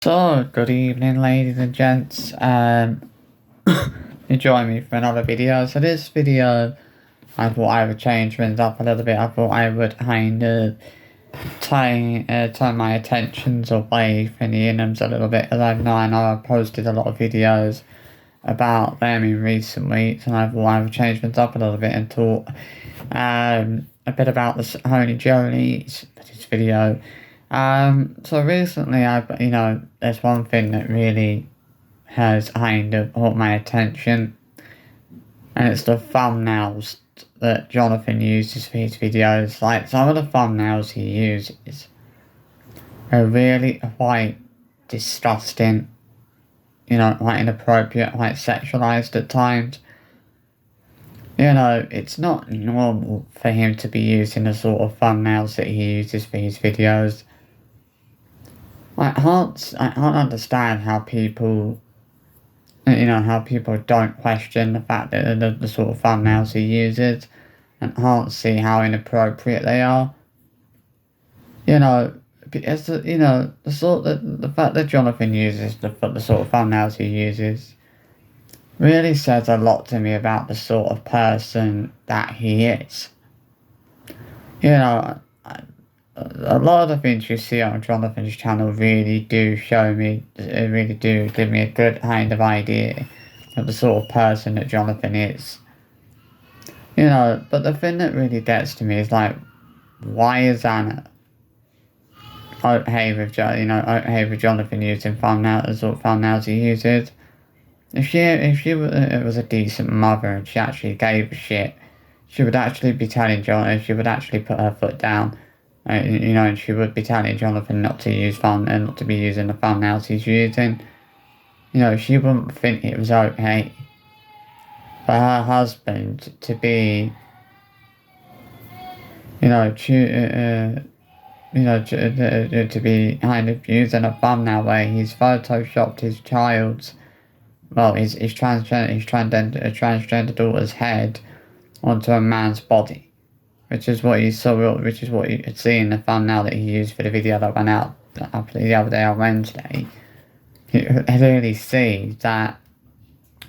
So, good evening, ladies and gents. You join me for another video. So this video, I thought I would change things up a little bit. I thought I would kind of turn my attentions away from the Inhams a little bit, as I know I've posted a lot of videos about them in recent weeks, and I thought I would change things up a little bit and talk a bit about the Holy Joly's for this video. So recently there's one thing that really has kind of caught my attention, and it's the thumbnails that Jonathan uses for his videos. Like, some of the thumbnails he uses are really quite disgusting, quite inappropriate, quite sexualized at times. It's not normal for him to be using the sort of thumbnails that he uses for his videos. I can't understand how people don't question the fact that the sort of thumbnails he uses, and can't see how inappropriate they are. Because the fact that Jonathan uses the sort of thumbnails he uses really says a lot to me about the sort of person that he is. A lot of the things you see on Jonathan's channel really do really do give me a good kind of idea of the sort of person that Jonathan is. But the thing that really gets to me is, like, why is Anna okay with Jonathan using the sort of thumbnails he uses? If she was a decent mother and she actually gave a shit, she would actually be telling Jonathan, she would actually put her foot down. And she would be telling Jonathan not to use not to be using the thumbnails he's using. She wouldn't think it was okay for her husband to be, to be kind of using a thumbnail where he's photoshopped his child's, his transgender daughter's head onto a man's body. Which is what you could see in the thumbnail that he used for the video that went out the other day on Wednesday. You could clearly see that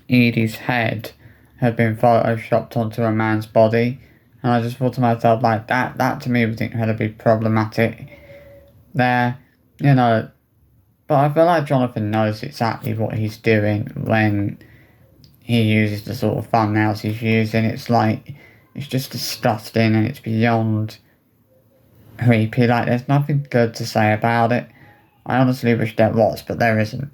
Edie's head had been photoshopped onto a man's body. And I just thought to myself, like, that to me was incredibly problematic there, But I feel like Jonathan knows exactly what he's doing when he uses the sort of thumbnails he's using. It's just disgusting, and it's beyond creepy. Like, there's nothing good to say about it. I honestly wish there was, but there isn't.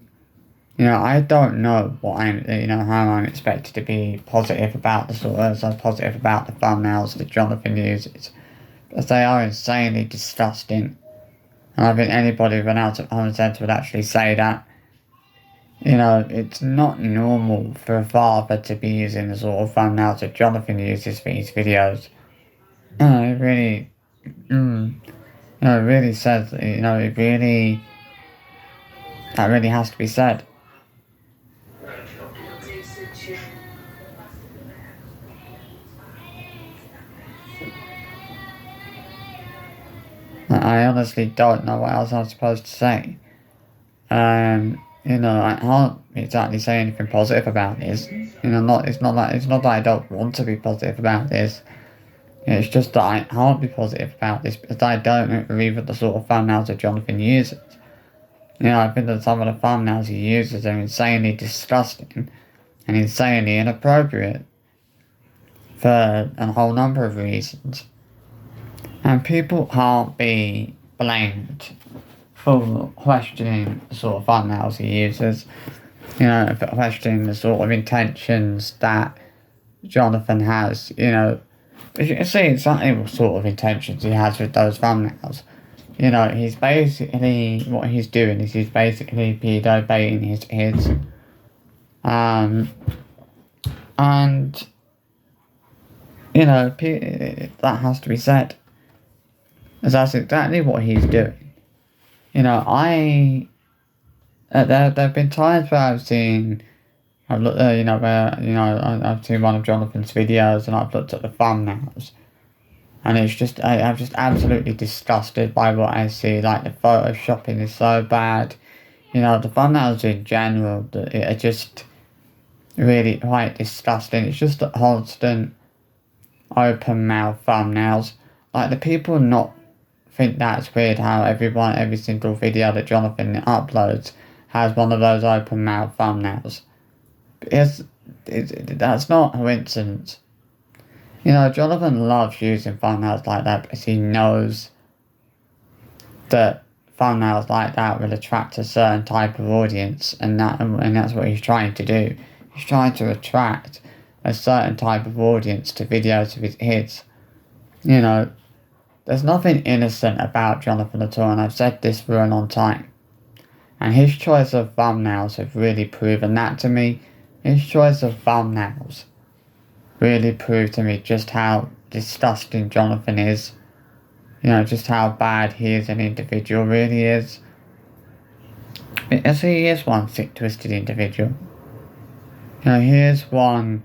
I don't know how I'm expected to be positive about the thumbnails that Jonathan uses, because they are insanely disgusting. And I think anybody with an ounce of common sense would actually say that. It's not normal for a father to be using the sort of thumbnails that Jonathan uses for his videos. It really, it really says, that really has to be said. I honestly don't know what else I'm supposed to say. I can't exactly say anything positive about this. It's not that I don't want to be positive about this. It's just that I can't be positive about this because I don't agree with the sort of thumbnails that Jonathan uses. I think that some of the thumbnails he uses are insanely disgusting and insanely inappropriate for a whole number of reasons. And people can't be blamed for questioning the sort of thumbnails he uses, for questioning the sort of intentions that Jonathan has, You can see exactly what sort of intentions he has with those thumbnails. He's basically, what he's doing is he's basically pedo baiting his kids. And, that has to be said. Because that's exactly what he's doing. There have been times where I've seen one of Jonathan's videos and I've looked at the thumbnails, and I'm just absolutely disgusted by what I see. Like, the photoshopping is so bad. you know, the thumbnails in general are just really quite disgusting. It's just the constant open mouth thumbnails. Like, the people not think that's weird how every single video that Jonathan uploads has one of those open mouth thumbnails. That's not a coincidence. You know, Jonathan loves using thumbnails like that because he knows that thumbnails like that will attract a certain type of audience, and that's what he's trying to do. He's trying to attract a certain type of audience to videos of his. You know, there's nothing innocent about Jonathan at all, and I've said this for a long time. And his choice of thumbnails have really proven that to me. His choice of thumbnails really proved to me just how disgusting Jonathan is. You know, just how bad he is an individual, really is. Because he is one sick, twisted individual. You know, he is one,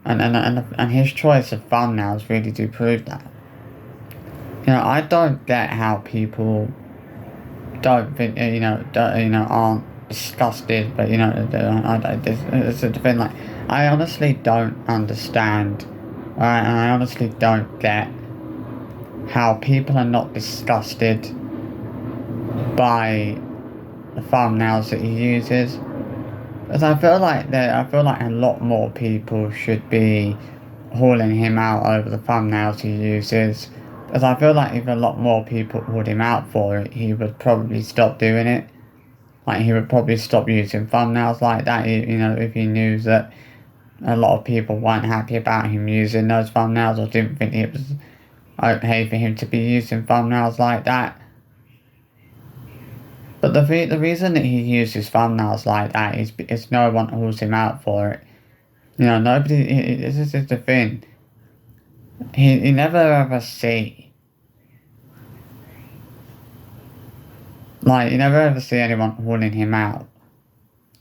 and his choice of thumbnails really do prove that. You know, I don't get how people don't think, aren't disgusted, but, you know, it's a thing, like, I honestly don't understand, right, and I honestly don't get how people are not disgusted by the thumbnails that he uses. Because I feel like a lot more people should be hauling him out over the thumbnails he uses. Because I feel like if a lot more people hauled him out for it, he would probably stop doing it. Like, he would probably stop using thumbnails like that, you know, if he knew that a lot of people weren't happy about him using those thumbnails, or didn't think it was okay for him to be using thumbnails like that. But the reason that he uses thumbnails like that is because no one hauls him out for it. You know, nobody, this is the thing. He never ever see, like, you never ever see anyone hauling him out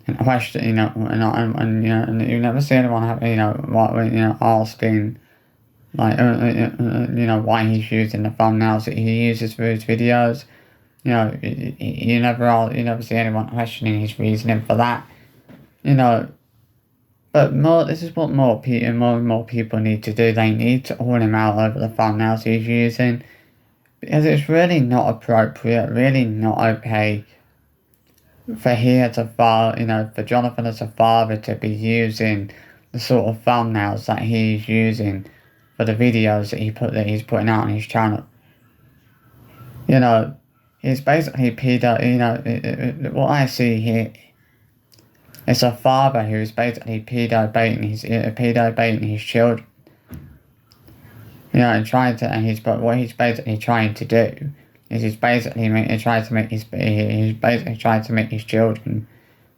and question, you know, and you know, and you never see anyone have, you know, asking, like, you know, why he's using the thumbnails that he uses for his videos. You know, you never see anyone questioning his reasoning for that. You know, but this is what more and more people need to do. They need to haul him out over the thumbnails he's using, because it's really not appropriate, really not okay for for Jonathan as a father to be using the sort of thumbnails that he's using for the videos that he's putting out on his channel. You know, he's basically what I see here is a father who's basically pedo baiting his children. You know, what he's basically trying to do is he's basically trying to make his children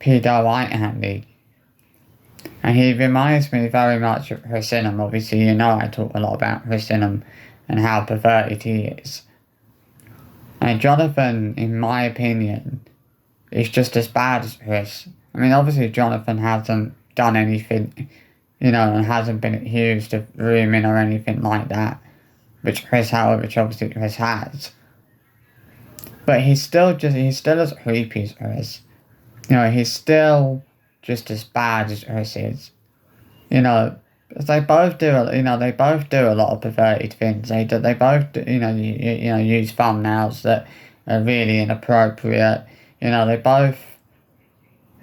pedo-handy. And he reminds me very much of Racinum. Obviously, you know, I talk a lot about Racinum and how perverted he is. And Jonathan, in my opinion, is just as bad as Chris. I mean, obviously Jonathan hasn't done anything, you know, and hasn't been accused of grooming or anything like that, which obviously Chris has. But he's still as creepy as Chris. You know, he's still just as bad as Chris is. You know, they both do a lot of perverted things. They both use thumbnails that are really inappropriate. You know, they both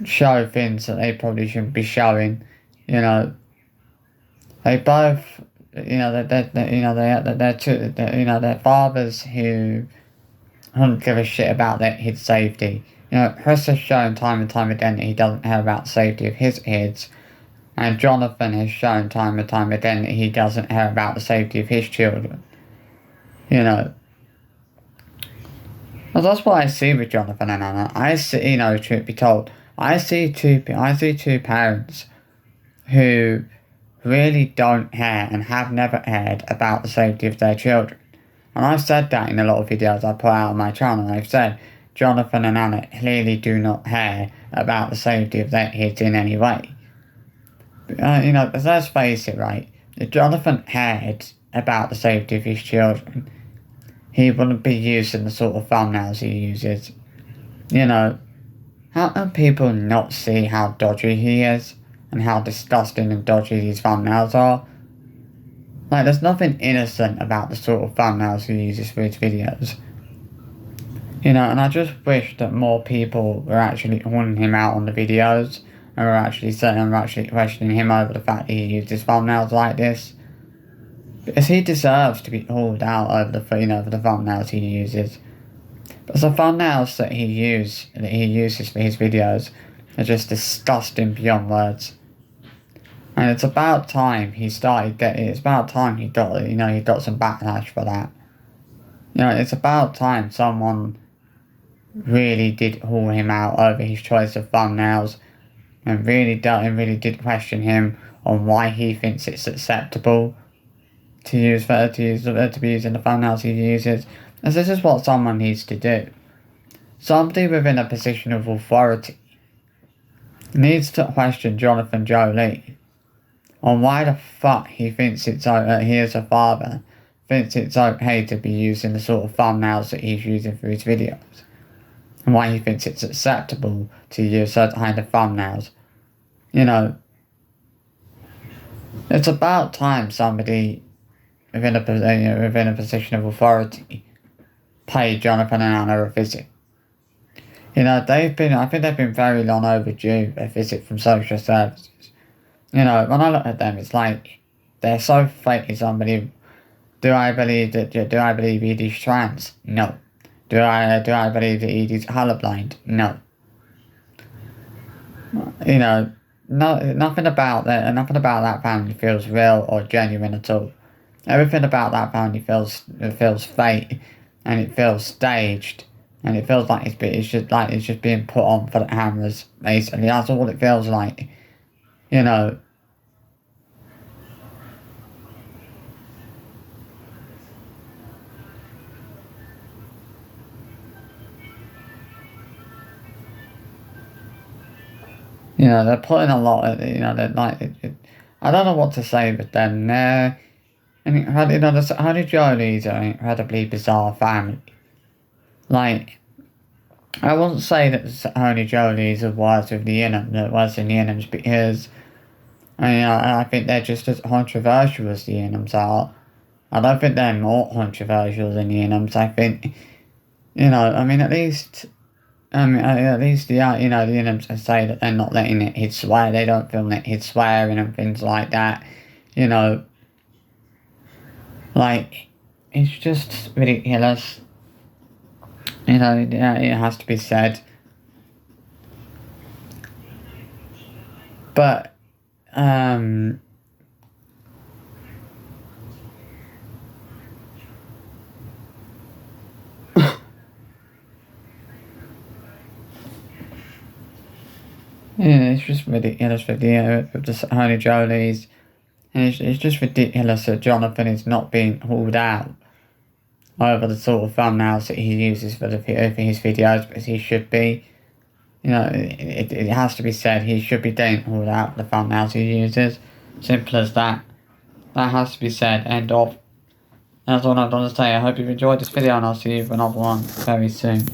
show things that they probably shouldn't be showing. You know, they both, they're fathers who don't give a shit about their kids' safety. You know, Chris has shown time and time again that he doesn't care about the safety of his kids. And Jonathan has shown time and time again that he doesn't care about the safety of his children. You know. Well, that's what I see with Jonathan and Anna. I see, truth be told, I see two parents who really don't care and have never cared about the safety of their children. And I've said that in a lot of videos I put out on my channel. I've said Jonathan and Anna clearly do not care about the safety of their kids in any way. Because let's face it, right? If Jonathan cared about the safety of his children, he wouldn't be using the sort of thumbnails he uses. You know, How can people not see how dodgy he is? And how disgusting and dodgy these thumbnails are? Like, there's nothing innocent about the sort of thumbnails he uses for his videos. You know, and I just wish that more people were actually calling him out on the videos and were actually questioning him over the fact that he uses thumbnails like this. Because he deserves to be called out over the thumbnails he uses. Because the thumbnails that he uses for his videos are just disgusting beyond words. And it's about time he it's about time he got some backlash for that. You know, it's about time someone really did call him out over his choice of thumbnails and really did question him on why he thinks it's acceptable to be using the thumbnails he uses. As this is what someone needs to do. Somebody within a position of authority needs to question Jonathan Joly on why the fuck he thinks he as a father thinks it's okay to be using the sort of thumbnails that he's using for his videos, and why he thinks it's acceptable to use certain kind of thumbnails. You know, it's about time somebody within a position of authority paid Jonathan and Anna a visit. You know, I think they've been very long overdue a visit from social services. You know, when I look at them, it's like they're so fake. It's unbelievable. Do I believe Edie's trans? No. Do I believe that Edie's colourblind? No. You know, nothing about that family feels real or genuine at all. Everything about that family feels fake, and it feels staged, and it feels like it's just being put on for the cameras. Basically, that's all it feels like. You know. You know, they're putting a lot of, you know, they're like, I don't know what to say with them. The Honey Jolys are an incredibly bizarre family. Like, I wouldn't say that the Honey Jolys are worse with the Inhams than worse than the Inhams, because I think they're just as controversial as the Inhams are. I don't think they're more controversial than the Inhams. I think, you know, I mean, at least the Inhams can say that they're not letting it hit swear. They don't film it hit swearing and things like that. You know, like, it's just ridiculous. You know, yeah, it has to be said. But, yeah, it's just ridiculous with the Honey Jolys. And it's just ridiculous that Jonathan is not being called out over the sort of thumbnails that he uses for his videos, because he should be. You know, it has to be said, he should be getting called out for the thumbnails he uses. Simple as that. That has to be said. End of. That's all I've got to say. I hope you've enjoyed this video, and I'll see you for another one very soon.